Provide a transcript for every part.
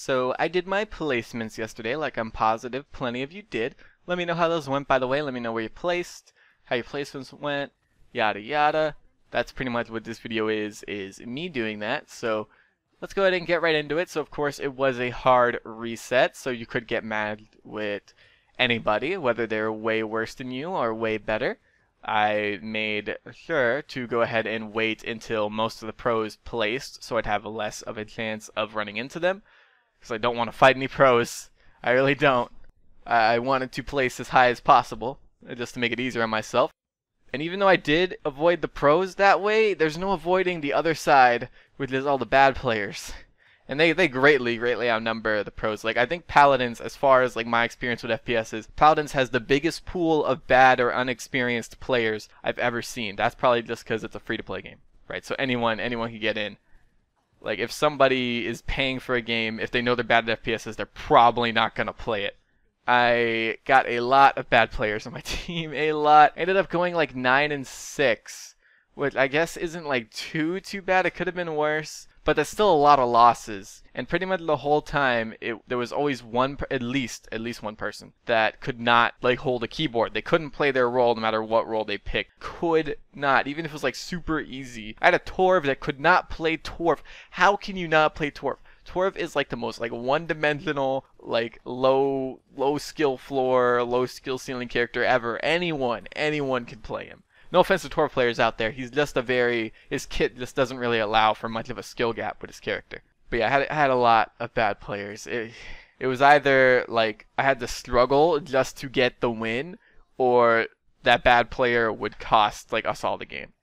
So I did my placements yesterday, like I'm positive plenty of you did. Let me know how those went, by the way. Let me know where you placed, how your placements went, yada yada. That's pretty much what this video is me doing that. So let's go ahead and get right into it. So of course it was a hard reset, so you could get mad with anybody, whether they're way worse than you or way better. I made sure to go ahead and wait until most of the pros placed, so I'd have less of a chance of running into them. Because I don't want to fight any pros. I really don't. I wanted to place as high as possible, just to make it easier on myself. And even though I did avoid the pros that way, there's no avoiding the other side, which is all the bad players. And they greatly outnumber the pros. Like, I think Paladins, as far as like my experience with FPS is, Paladins has the biggest pool of bad or unexperienced players I've ever seen. That's probably just because it's a free-to-play game, right? So anyone can get in. Like, if somebody is paying for a game, if they know they're bad at FPSs, they're probably not going to play it. I got a lot of bad players on my team, a lot. I ended up going like 9-6, which I guess isn't like too bad. It could have been worse, but that's still a lot of losses. And pretty much the whole time, there was always at least one person that could not like hold a keyboard. They couldn't play their role no matter what role they picked. Could not, even if it was like super easy. I had a Torv that could not play Torv. How can you not play Torv? Torv is like the most like one-dimensional, like low skill floor, low skill ceiling character ever. Anyone can play him. No offense to Torv players out there, he's just his kit just doesn't really allow for much of a skill gap with his character. But yeah, I had a lot of bad players. It was either like I had to struggle just to get the win, or that bad player would cost like us all the game.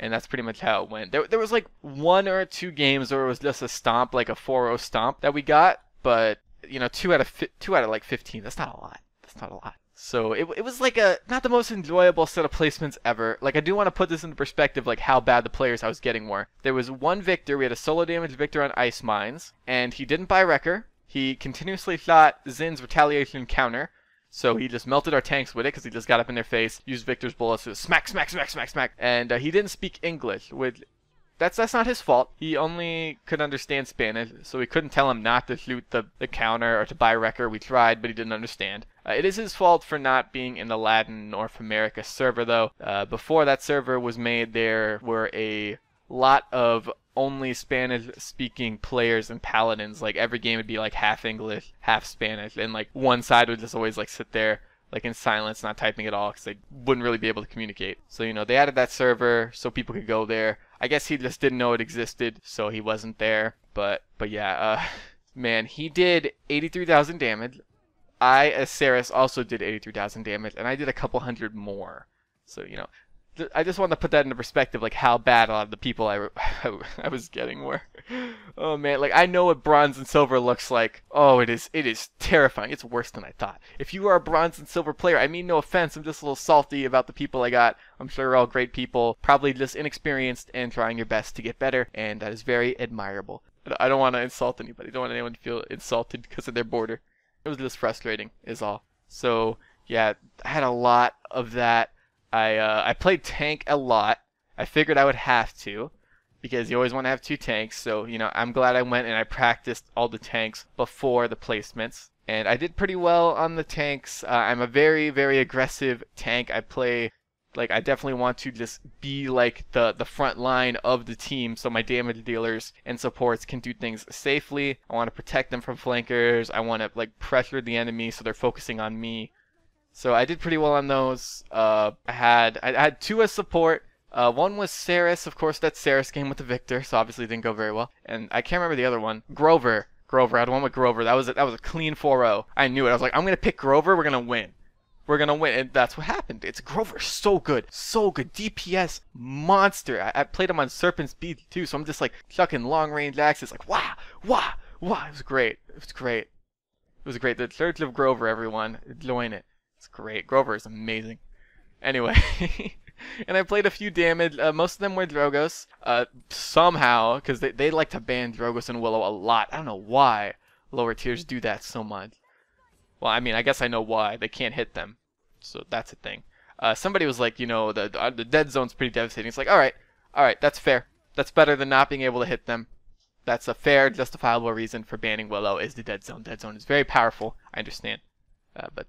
And that's pretty much how it went. There was like 1 or 2 games where it was just a stomp, like a 4-0 stomp that we got, but you know, 2 out of like 15. That's not a lot. That's not a lot. So it was like not the most enjoyable set of placements ever. Like, I do want to put this into perspective, like how bad the players I was getting were. There was one Victor, we had a solo damage Victor on Ice Mines, and he didn't buy Wrecker. He continuously shot Zin's retaliation counter, so he just melted our tanks with it because he just got up in their face, used Victor's bullets to smack, and he didn't speak English, which that's not his fault. He only could understand Spanish, so we couldn't tell him not to shoot the counter or to buy Wrecker. We tried, but he didn't understand. It is his fault for not being in the Latin North America server, though. Before that server was made, there were a lot of only Spanish-speaking players in Paladins. Like, every game would be like half English, half Spanish, and like one side would just always like sit there like in silence, not typing at all, because they wouldn't really be able to communicate. So, you know, they added that server so people could go there. I guess he just didn't know it existed, so he wasn't there. But yeah, man, he did 83,000 damage. I, as Saris, also did 83,000 damage, and I did a couple hundred more. So, you know, I just want to put that into perspective, like how bad a lot of the people I was getting were. Oh man, like I know what bronze and silver looks like. Oh, it is terrifying. It's worse than I thought. If you are a bronze and silver player, I mean no offense, I'm just a little salty about the people I got. I'm sure you're all great people, probably just inexperienced and trying your best to get better, and that is very admirable. I don't want to insult anybody. I don't want anyone to feel insulted because of their border. It was just frustrating, is all. So yeah, I had a lot of that. I played tank a lot. I figured I would have to, because you always want to have 2 tanks. So, you know, I'm glad I went and I practiced all the tanks before the placements. And I did pretty well on the tanks. I'm a very aggressive tank. I play, like, I definitely want to just be like the front line of the team, so my damage dealers and supports can do things safely. I want to protect them from flankers. I want to like pressure the enemy so they're focusing on me. So I did pretty well on those. I had 2 as support. One was Saris, of course. That Saris game with the Victor, so obviously it didn't go very well. And I can't remember the other one. Grover. I had one with Grover. That was a clean 4-0. I knew it. I was like, I'm gonna pick Grover. We're gonna win. And that's what happened. It's Grover, so good, DPS monster. I played him on Serpent's Beat too, so I'm just like chucking long range axes, like wah. It was great. The Church of Grover, everyone, join it. It's great. Grover is amazing. Anyway, and I played a few damage. Most of them were Drogos. Somehow, because they like to ban Drogos and Willow a lot. I don't know why lower tiers do that so much. Well, I mean, I guess I know why. They can't hit them. So that's a thing. Somebody was like, you know, the dead zone's pretty devastating. It's like, all right, that's fair. That's better than not being able to hit them. that's a fair, justifiable reason for banning Willow is the dead zone. Dead zone is very powerful. I understand. But,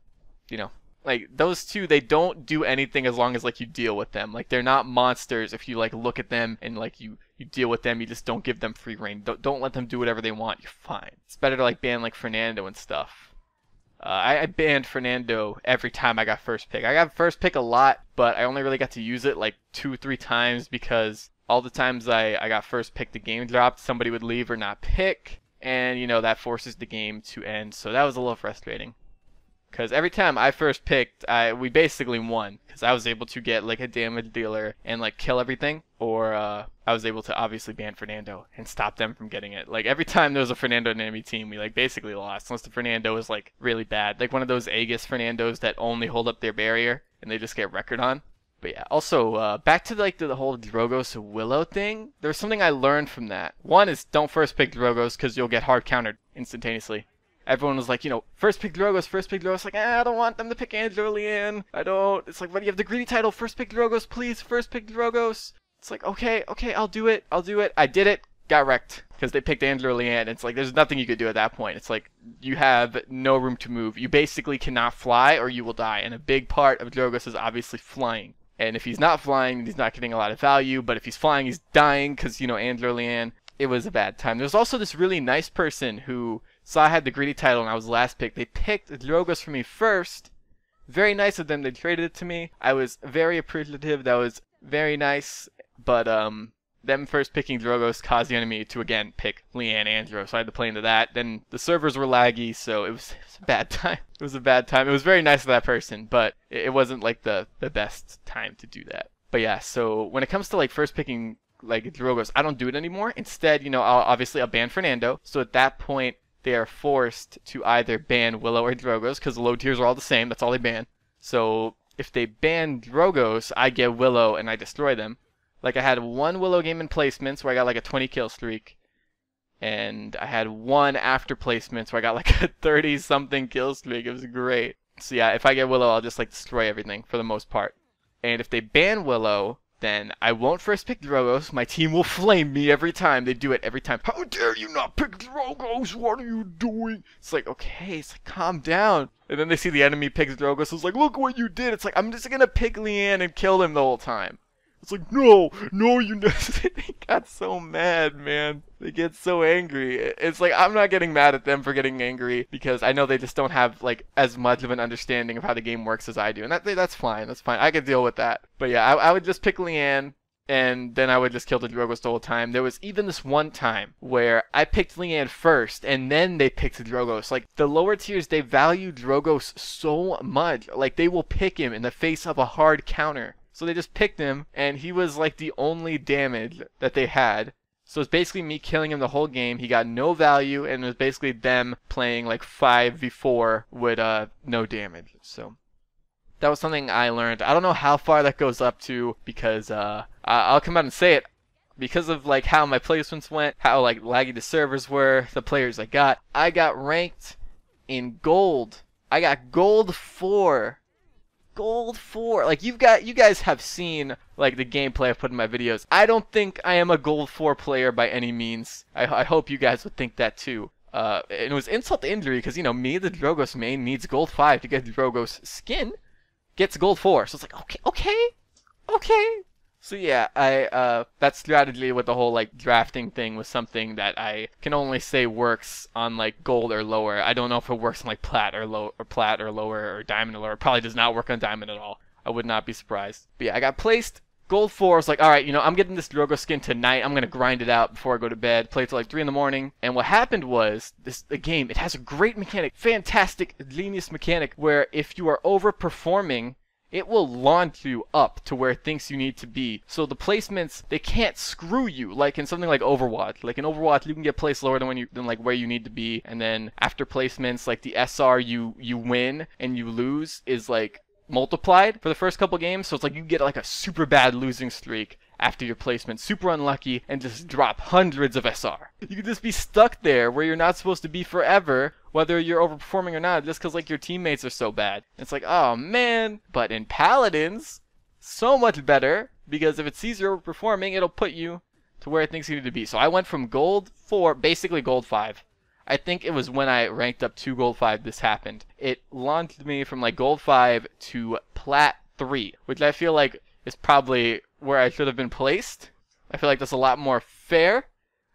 you know, like, those two, they don't do anything as long as, like, you deal with them. Like, they're not monsters if you, like, look at them and, like, you deal with them. You just don't give them free reign. Don't let them do whatever they want. You're fine. It's better to, like, ban, like, Fernando and stuff. I banned Fernando every time I got first pick. I got first pick a lot, but I only really got to use it, like, 2-3 times because all the times I got first pick, the game dropped. Somebody would leave or not pick, and, you know, that forces the game to end. So that was a little frustrating. Because every time I first picked, we basically won. Because I was able to get, like, a damage dealer and, like, kill everything. Or I was able to obviously ban Fernando and stop them from getting it. Like, every time there was a Fernando in an enemy team, we, like, basically lost. Unless the Fernando was, like, really bad. Like, one of those Aegis Fernandos that only hold up their barrier and they just get record on. But yeah, also, back to, like, the whole Drogos Willow thing. There's something I learned from that. One is don't first pick Drogos because you'll get hard countered instantaneously. Everyone was like, you know, first pick Drogos, first pick Drogos. Like, I don't want them to pick Angela Leanne. I don't. It's like, but you have the greedy title. First pick Drogos, please. First pick Drogos. It's like, okay, I'll do it. I did it. Got wrecked because they picked Angela Leanne. It's like, there's nothing you could do at that point. It's like, you have no room to move. You basically cannot fly or you will die. And a big part of Drogos is obviously flying. And if he's not flying, he's not getting a lot of value. But if he's flying, he's dying because, you know, Angela Leanne. It was a bad time. There's also this really nice person who saw I had the greedy title and I was last pick. They picked Drogos for me first. Very nice of them. They traded it to me. I was very appreciative. That was very nice. But them first picking Drogos caused the enemy to again pick Leanne Andro. So I had to play into that. Then the servers were laggy, so it was a bad time. It was a bad time. It was very nice of that person, but it wasn't like the best time to do that. But yeah, so when it comes to like first picking like Drogos, I don't do it anymore. Instead, you know, I'll ban Fernando. So at that point, they are forced to either ban Willow or Drogos because the low tiers are all the same. That's all they ban. So if they ban Drogos, I get Willow and I destroy them. Like I had one Willow game in placements where I got like a 20 kill streak. And I had one after placements where I got like a 30 something kill streak. It was great. So yeah, if I get Willow, I'll just like destroy everything for the most part. And if they ban Willow, then I won't first pick Drogos. My team will flame me every time. They do it every time. How dare you not pick Drogos? What are you doing? It's like, okay, it's like, calm down. And then they see the enemy picks Drogos. It's like, look what you did. It's like, I'm just going to pick Leanne and kill him the whole time. It's like, no, you know. They got so mad, man. They get so angry. It's like, I'm not getting mad at them for getting angry because I know they just don't have, like, as much of an understanding of how the game works as I do. And that's fine. That's fine. I can deal with that. But yeah, I would just pick Leanne and then I would just kill the Drogos the whole time. There was even this one time where I picked Leanne first and then they picked Drogos. Like, the lower tiers, they value Drogos so much. Like, they will pick him in the face of a hard counter. So they just picked him, and he was like the only damage that they had. So it's basically me killing him the whole game. He got no value, and it was basically them playing like 5v4 with no damage. So that was something I learned. I don't know how far that goes up to because I'll come out and say it. Because of like how my placements went, how like laggy the servers were, the players I got ranked in gold. I got gold 4. Gold 4. Like, you guys have seen like the gameplay I've put in my videos. I don't think I am a gold 4 player by any means. I hope you guys would think that too. And it was insult to injury because, you know, me, the Drogos main, needs gold 5 to get the Drogos skin. Gets gold 4. So it's like, okay. So yeah, that strategy with the whole like drafting thing was something that I can only say works on like gold or lower. I don't know if it works on like plat or lower or diamond or lower. It probably does not work on diamond at all. I would not be surprised. But yeah, I got placed. Gold 4 was like, alright, you know, I'm getting this Drogo skin tonight. I'm going to grind it out before I go to bed. Play till like 3 in the morning. And what happened was, the game, it has a great mechanic. Fantastic, genius mechanic where if you are overperforming, it will launch you up to where it thinks you need to be. So the placements, they can't screw you like in something like Overwatch. Like in Overwatch, you can get placed lower than like where you need to be, and then after placements, like the SR you win and you lose is like multiplied for the first couple games. So it's like you get like a super bad losing streak after your placement, super unlucky, and just drop hundreds of SR. You could just be stuck there where you're not supposed to be forever, whether you're overperforming or not, just because like your teammates are so bad. It's like, oh man. But in Paladins, so much better, because if it sees you're overperforming, it'll put you to where I think he needed to be. So I went from gold 4, basically gold 5. I think it was when I ranked up to gold 5 this happened. It launched me from like gold 5 to plat 3, which I feel like is probably where I should have been placed. I feel like that's a lot more fair.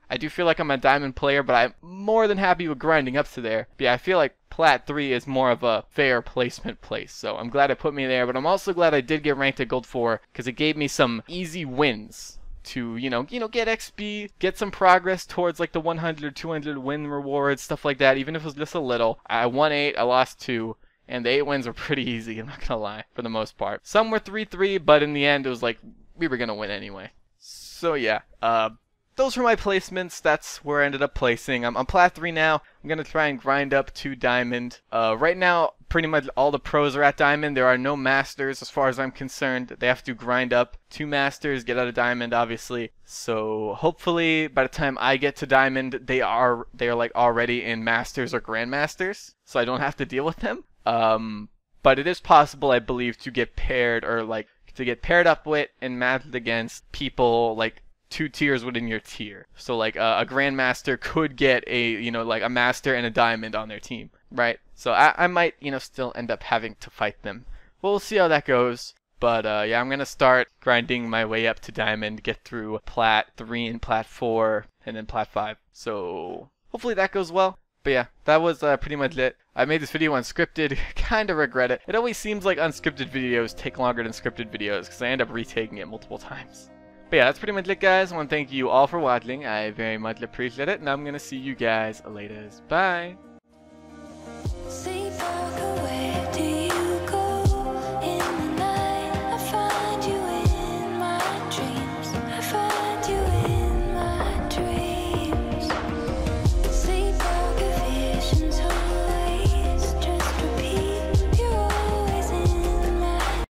I do feel like I'm a diamond player, but I'm more than happy with grinding up to there. But yeah, I feel like plat 3 is more of a fair placement place. So I'm glad it put me there, but I'm also glad I did get ranked at gold 4 because it gave me some easy wins to, you know, get XP, get some progress towards like the 100, 200 win rewards, stuff like that, even if it was just a little. I won 8, I lost 2, and the 8 wins were pretty easy, I'm not gonna lie, for the most part. Some were 3-3, but in the end it was like, we were gonna win anyway. So yeah, those were my placements. That's where I ended up placing. I'm plat 3 now. I'm going to try and grind up to diamond. Right now, pretty much all the pros are at diamond. There are no masters as far as I'm concerned. They have to grind up 2 masters, get out of diamond, obviously. So hopefully by the time I get to diamond, they are like already in masters or grandmasters. So I don't have to deal with them. But it is possible, I believe, to get paired or like to get paired up with and matched against people like 2 tiers within your tier. So like a grandmaster could get a, you know, like a master and a diamond on their team, right? So I might, you know, still end up having to fight them. We'll see how that goes. But yeah, I'm gonna start grinding my way up to diamond, get through plat 3 and plat 4 and then plat 5. So hopefully that goes well. But yeah, that was pretty much it. I made this video unscripted, kind of regret it. It always seems like unscripted videos take longer than scripted videos because I end up retaking it multiple times. But yeah, that's pretty much it, guys. I want to thank you all for watching. I very much appreciate it, and I'm going to see you guys later. Bye!